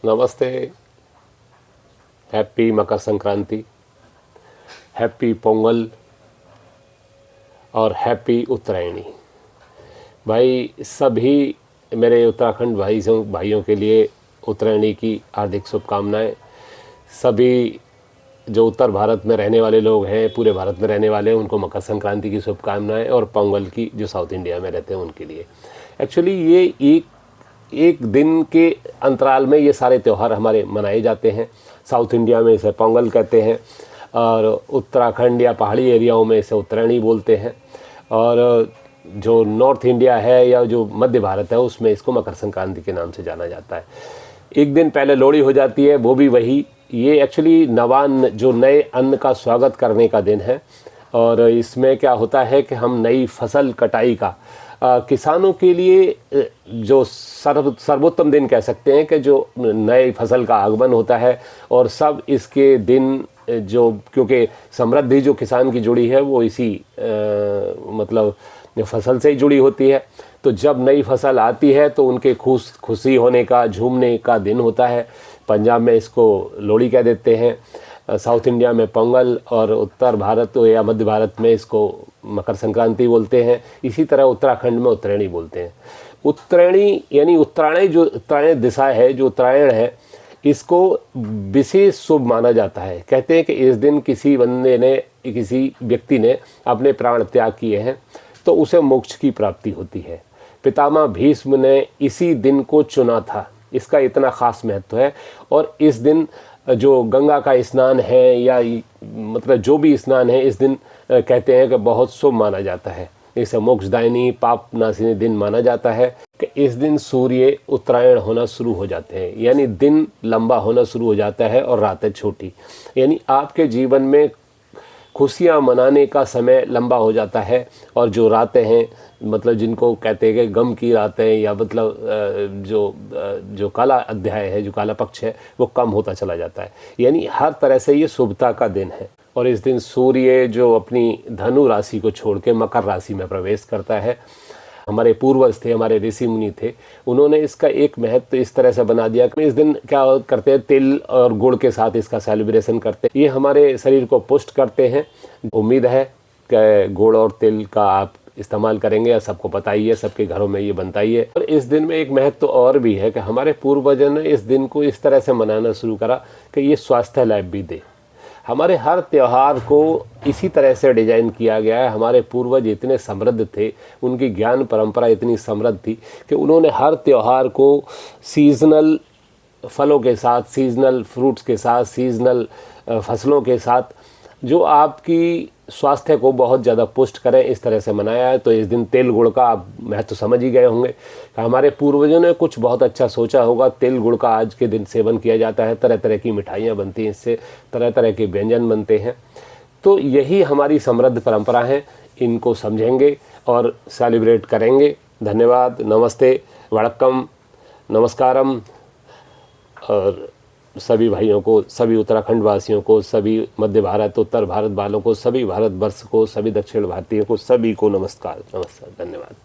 नमस्ते, happy Makar Sankranti, happy Pongal और happy Uttarayani. भाई सभी मेरे उत्तराखंड भाइयों के लिए उत्तरायणी की हार्दिक शुभकामनाएं। सभी जो उत्तर भारत में रहने वाले लोग हैं, पूरे भारत में रहने वाले हैं, उनको मकर संक्रांति की शुभकामनाएं, और पोंगल की जो साउथ इंडिया में रहते हैं उनके लिए। एक्चुअली ये एक दिन के अंतराल में ये सारे त्यौहार हमारे मनाए जाते हैं। साउथ इंडिया में इसे पोंगल कहते हैं और उत्तराखंड या पहाड़ी एरियाओं में इसे उत्तरायणी बोलते हैं, और जो नॉर्थ इंडिया है या जो मध्य भारत है उसमें इसको मकर संक्रांति के नाम से जाना जाता है। एक दिन पहले लोहड़ी हो जाती है, वो भी वही, ये एक्चुअली नवान्न, जो नए अन्न का स्वागत करने का दिन है। और इसमें क्या होता है कि हम नई फसल कटाई का किसानों के लिए जो सर्वोत्तम दिन कह सकते हैं कि जो नई फसल का आगमन होता है, और सब इसके दिन जो, क्योंकि समृद्धि जो किसान की जुड़ी है वो इसी मतलब फसल से ही जुड़ी होती है। तो जब नई फसल आती है तो उनके खुशी होने का, झूमने का दिन होता है। पंजाब में इसको लोहड़ी कह देते हैं, साउथ इंडिया में पोंगल, और उत्तर भारत या मध्य भारत में इसको मकर संक्रांति बोलते हैं। इसी तरह उत्तराखंड में उत्तरायणी बोलते हैं। उत्तरायणी यानी उत्तरायण दिशा है, जो उत्तरायण है, इसको विशेष शुभ माना जाता है। कहते हैं कि इस दिन किसी व्यक्ति ने अपने प्राण त्याग किए हैं तो उसे मोक्ष की प्राप्ति होती है। पितामह भीष्म ने इसी दिन को चुना था, इसका इतना खास महत्व है। और इस दिन जो गंगा का स्नान है या मतलब जो भी स्नान है, इस दिन कहते हैं कि बहुत शुभ माना जाता है। इसे मोक्षदायिनी, पाप नाशिनी दिन माना जाता है कि इस दिन सूर्य उत्तरायण होना शुरू हो जाते हैं, यानी दिन लंबा होना शुरू हो जाता है और रातें छोटी। यानी आपके जीवन में खुशियाँ मनाने का समय लंबा हो जाता है, और जो रातें हैं, मतलब जिनको कहते हैं कि गम की रातें, या मतलब जो काला अध्याय है, जो काला पक्ष है, वो कम होता चला जाता है। यानी हर तरह से ये शुभता का दिन है। और इस दिन सूर्य जो अपनी धनु राशि को छोड़ के मकर राशि में प्रवेश करता है। हमारे पूर्वज थे, हमारे ऋषि मुनि थे, उन्होंने इसका एक महत्व इस तरह से बना दिया कि इस दिन क्या करते हैं, तिल और गुड़ के साथ इसका सेलिब्रेशन करते हैं। ये हमारे शरीर को पुष्ट करते हैं। उम्मीद है कि गुड़ और तिल का आप इस्तेमाल करेंगे, सबको पता ही है, सबके घरों में ये बनता ही है। और इस दिन में एक महत्व और भी है कि हमारे पूर्वजों ने इस दिन को इस तरह से मनाना शुरू करा कि ये स्वास्थ्य लाभ भी दे। हमारे हर त्यौहार को इसी तरह से डिजाइन किया गया है। हमारे पूर्वज इतने समृद्ध थे, उनकी ज्ञान परंपरा इतनी समृद्ध थी कि उन्होंने हर त्यौहार को सीजनल फलों के साथ, सीजनल फ्रूट्स के साथ, सीजनल फसलों के साथ, जो आपकी स्वास्थ्य को बहुत ज़्यादा पुष्ट करें, इस तरह से मनाया है। तो इस दिन तेल गुड़ का आप महत्व समझ ही गए होंगे। हमारे पूर्वजों ने कुछ बहुत अच्छा सोचा होगा। तेल गुड़ का आज के दिन सेवन किया जाता है, तरह तरह की मिठाइयाँ बनती हैं, इससे तरह तरह के व्यंजन बनते हैं। तो यही हमारी समृद्ध परंपरा है, इनको समझेंगे और सेलिब्रेट करेंगे। धन्यवाद, नमस्ते, वड़क्कम, नमस्कारम। और सभी भाइयों को, सभी उत्तराखंड वासियों को, सभी मध्य भारत, उत्तर भारत वालों को, सभी भारतवर्ष को, सभी दक्षिण भारतीयों को, सभी को नमस्कार, धन्यवाद।